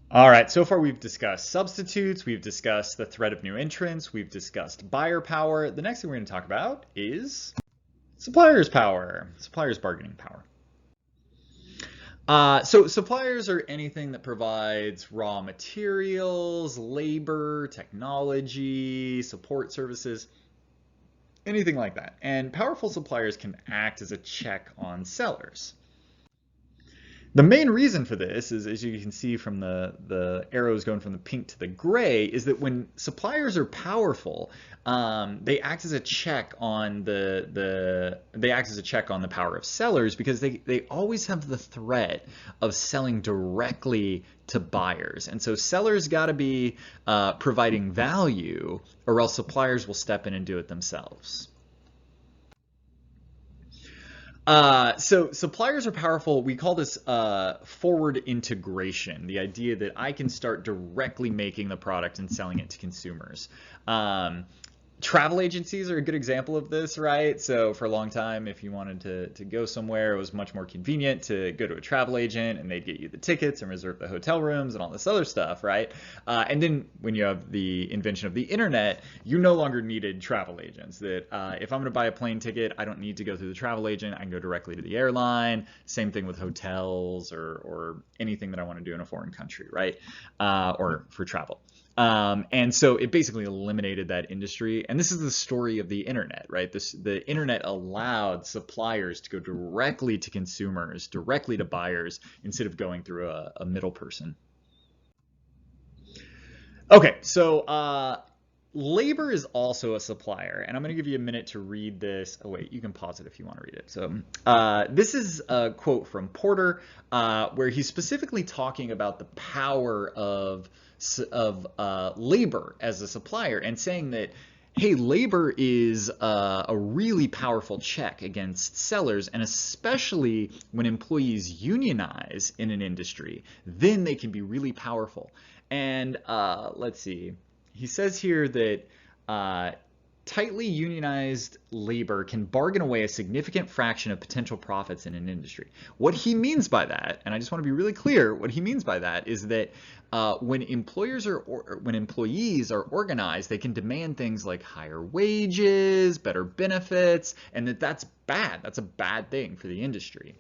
All right, so far we've discussed substitutes, we've discussed the threat of new entrants, we've discussed buyer power. The next thing we're going to talk about is suppliers' power, suppliers' bargaining power. So suppliers are anything that provides raw materials, labor, technology, support services, anything like that. And powerful suppliers can act as a check on sellers. The main reason for this is, as you can see from the arrows going from the pink to the gray, is that when suppliers are powerful, they act as a check on they act as a check on the power of sellers, because they always have the threat of selling directly to buyers. And so sellers got to be providing value, or else suppliers will step in and do it themselves. So suppliers are powerful. We call this forward integration, the idea that I can start directly making the product and selling it to consumers. Travel agencies are a good example of this, right? So for a long time, if you wanted to go somewhere, it was much more convenient to go to a travel agent and they'd get you the tickets and reserve the hotel rooms and all this other stuff, right? And then when you have the invention of the internet, you no longer needed travel agents. That if I'm going to buy a plane ticket, I don't need to go through the travel agent. I can go directly to the airline. Same thing with hotels or anything that I want to do in a foreign country, right? Or for travel. And so it basically eliminated that industry. And this is the story of the internet, right? The internet allowed suppliers to go directly to consumers, directly to buyers, instead of going through a middle person. Okay, so labor is also a supplier, and I'm going to give you a minute to read this. Oh wait, you can pause it if you want to read it. So this is a quote from Porter, where he's specifically talking about the power of labor as a supplier, and saying that, hey, labor is a really powerful check against sellers, and especially when employees unionize in an industry, then they can be really powerful. And let's see. He says here that tightly unionized labor can bargain away a significant fraction of potential profits in an industry. What he means by that, and I just want to be really clear, what he means by that is that when employers when employees are organized, they can demand things like higher wages, better benefits, and that's bad. That's a bad thing for the industry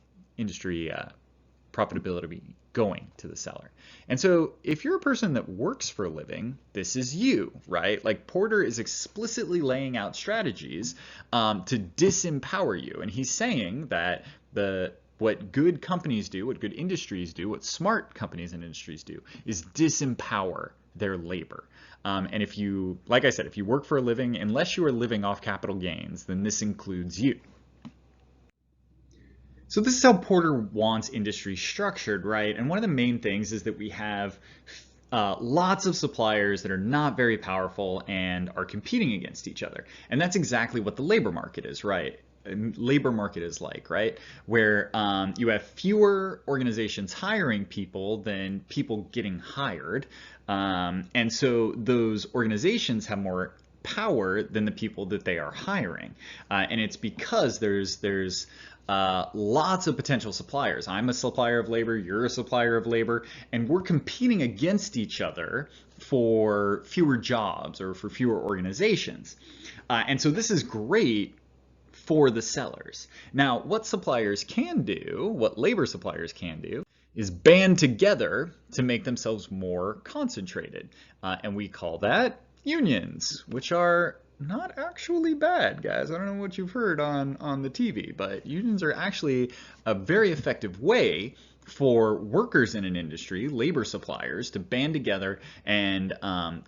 profitability going to the seller. And so if you're a person that works for a living, this is you, right? Like Porter is explicitly laying out strategies to disempower you. And he's saying that what good companies do, what good industries do, what smart companies and industries do is disempower their labor. And if you, like I said, if you work for a living, unless you are living off capital gains, then this includes you. So this is how Porter wants industry structured, right? And one of the main things is that we have lots of suppliers that are not very powerful and are competing against each other. And that's exactly what the labor market is, right? Labor market is like, right? Where you have fewer organizations hiring people than people getting hired. And so those organizations have more power than the people that they are hiring. And it's because there's lots of potential suppliers. I'm a supplier of labor, you're a supplier of labor, and we're competing against each other for fewer jobs or for fewer organizations. And so this is great for the sellers. Now, what suppliers can do, what labor suppliers can do, is band together to make themselves more concentrated. And we call that unions, which are not actually bad, guys. I don't know what you've heard on the TV, but unions are actually a very effective way for workers in an industry, labor suppliers, to band together and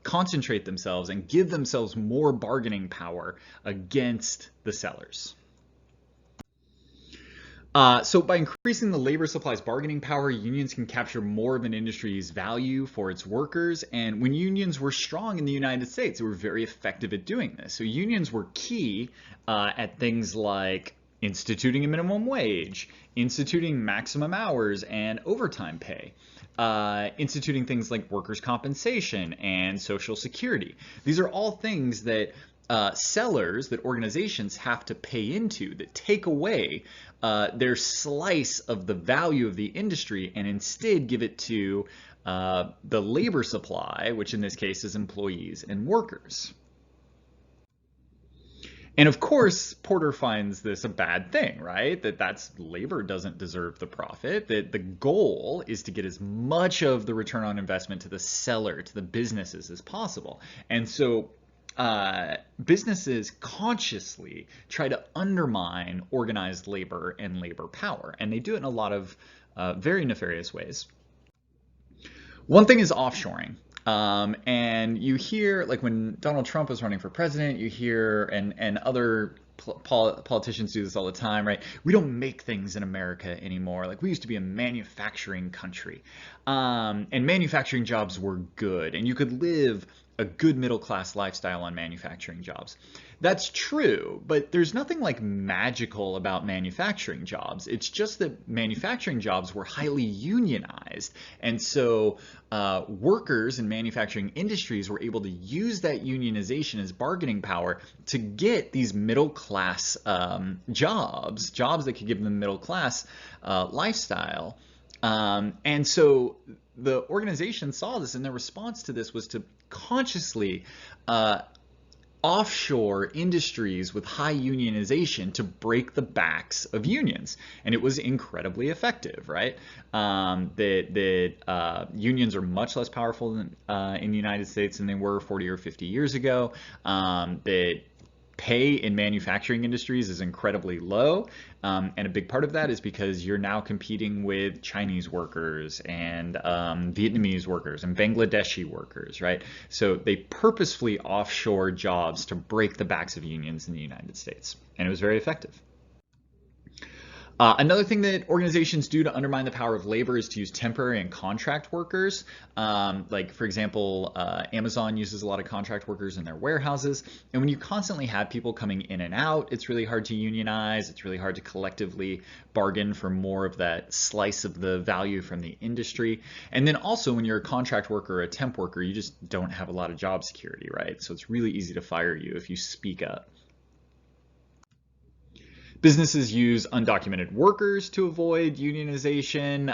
concentrate themselves and give themselves more bargaining power against the sellers. So by increasing the labor supply's bargaining power, unions can capture more of an industry's value for its workers. And when unions were strong in the United States, they were very effective at doing this. So unions were key at things like instituting a minimum wage, instituting maximum hours and overtime pay, instituting things like workers' compensation and Social Security. These are all things that sellers that organizations have to pay into that take away their slice of the value of the industry and instead give it to the labor supply, which in this case is employees and workers. And of course, Porter finds this a bad thing, right? That's labor doesn't deserve the profit. That the goal is to get as much of the return on investment to the seller, to the businesses as possible. And so businesses consciously try to undermine organized labor and labor power, and they do it in a lot of very nefarious ways. One thing is offshoring. And you hear, like when Donald Trump was running for president, you hear, and other politicians do this all the time, right? We don't make things in America anymore. Like we used to be a manufacturing country. And manufacturing jobs were good, and you could live a good middle-class lifestyle on manufacturing jobs. That's true, but there's nothing like magical about manufacturing jobs. It's just that manufacturing jobs were highly unionized. And so workers in manufacturing industries were able to use that unionization as bargaining power to get these middle-class jobs that could give them middle-class lifestyle. And so the organization saw this, and their response to this was to consciously offshore industries with high unionization to break the backs of unions. And it was incredibly effective, right? Unions are much less powerful than, in the United States than they were 40 or 50 years ago. That pay in manufacturing industries is incredibly low, and a big part of that is because you're now competing with Chinese workers and Vietnamese workers and Bangladeshi workers, right? So they purposefully offshore jobs to break the backs of unions in the United States, and it was very effective. Another thing that organizations do to undermine the power of labor is to use temporary and contract workers. Like, for example, Amazon uses a lot of contract workers in their warehouses. And when you constantly have people coming in and out, it's really hard to unionize. It's really hard to collectively bargain for more of that slice of the value from the industry. And then also, when you're a contract worker or a temp worker, you just don't have a lot of job security, right? So it's really easy to fire you if you speak up. Businesses use undocumented workers to avoid unionization.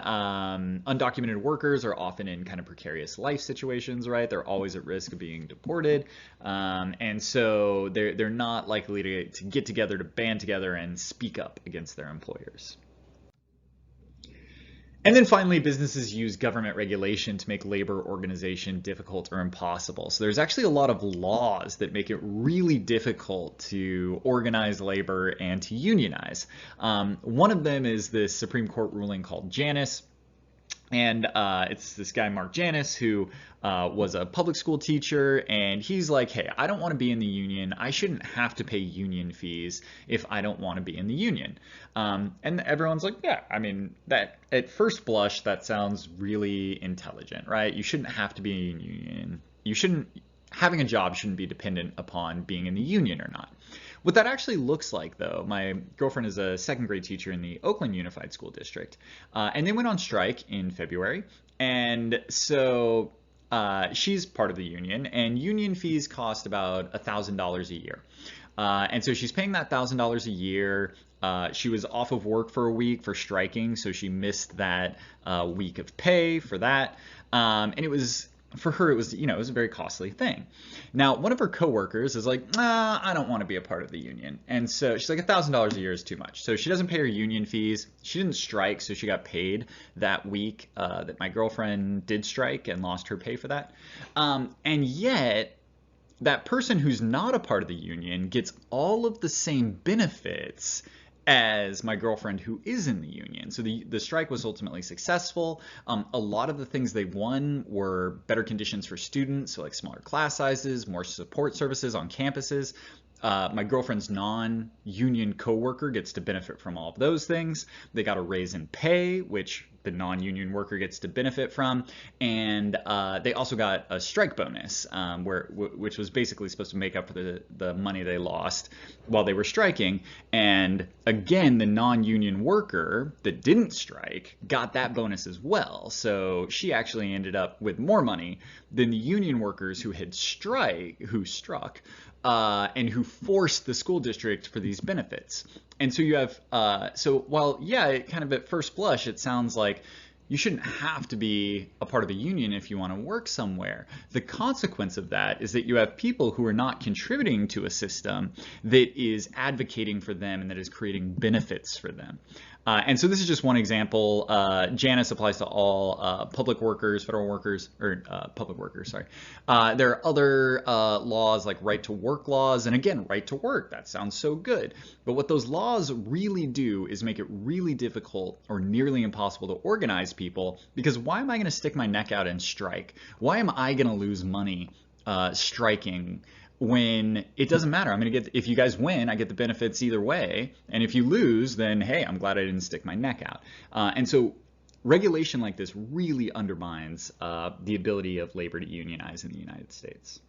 Undocumented workers are often in kind of precarious life situations, right? They're always at risk of being deported. And so they're not likely to get together, to band together and speak up against their employers. And then finally, businesses use government regulation to make labor organization difficult or impossible. So there's actually a lot of laws that make it really difficult to organize labor and to unionize. One of them is this Supreme Court ruling called Janis. And it's this guy, Mark Janis, who was a public school teacher, and he's like, hey, I don't want to be in the union. I shouldn't have to pay union fees if I don't want to be in the union. And everyone's like, yeah, I mean, that at first blush, that sounds really intelligent, right? You shouldn't have to be in a union. Having a job shouldn't be dependent upon being in the union or not. What that actually looks like, though, my girlfriend is a second grade teacher in the Oakland Unified School District, and they went on strike in February. And so she's part of the union, and union fees cost about $1,000 a year. And so she's paying that $1,000 a year. She was off of work for a week for striking, so she missed that week of pay for that. And it was, for her, it was, it was a very costly thing. Now, one of her coworkers is like, I don't want to be a part of the union. And so she's like, $1,000 a year is too much. So she doesn't pay her union fees. She didn't strike, so she got paid that week that my girlfriend did strike and lost her pay for that. And yet, that person who's not a part of the union gets all of the same benefits as my girlfriend who is in the union. So the strike was ultimately successful. A lot of the things they won were better conditions for students, so like smaller class sizes, more support services on campuses. My girlfriend's non-union coworker gets to benefit from all of those things. They got a raise in pay, which the non-union worker gets to benefit from, and they also got a strike bonus, which was basically supposed to make up for the money they lost while they were striking. And again, the non-union worker that didn't strike got that bonus as well. So she actually ended up with more money than the union workers who struck. and who force the school district for these benefits. And so you have, so while, yeah, it kind of at first blush, it sounds like you shouldn't have to be a part of a union if you want to work somewhere. The consequence of that is that you have people who are not contributing to a system that is advocating for them and that is creating benefits for them. And so this is just one example. Janis applies to all public workers, federal workers, or public workers, sorry. There are other laws like right to work laws, and again, right to work, that sounds so good. But what those laws really do is make it really difficult or nearly impossible to organize people, because why am I going to stick my neck out and strike? Why am I going to lose money striking when it doesn't matter? I'm going to get, if you guys win, I get the benefits either way. And if you lose, then hey, I'm glad I didn't stick my neck out. And so regulation like this really undermines the ability of labor to unionize in the United States.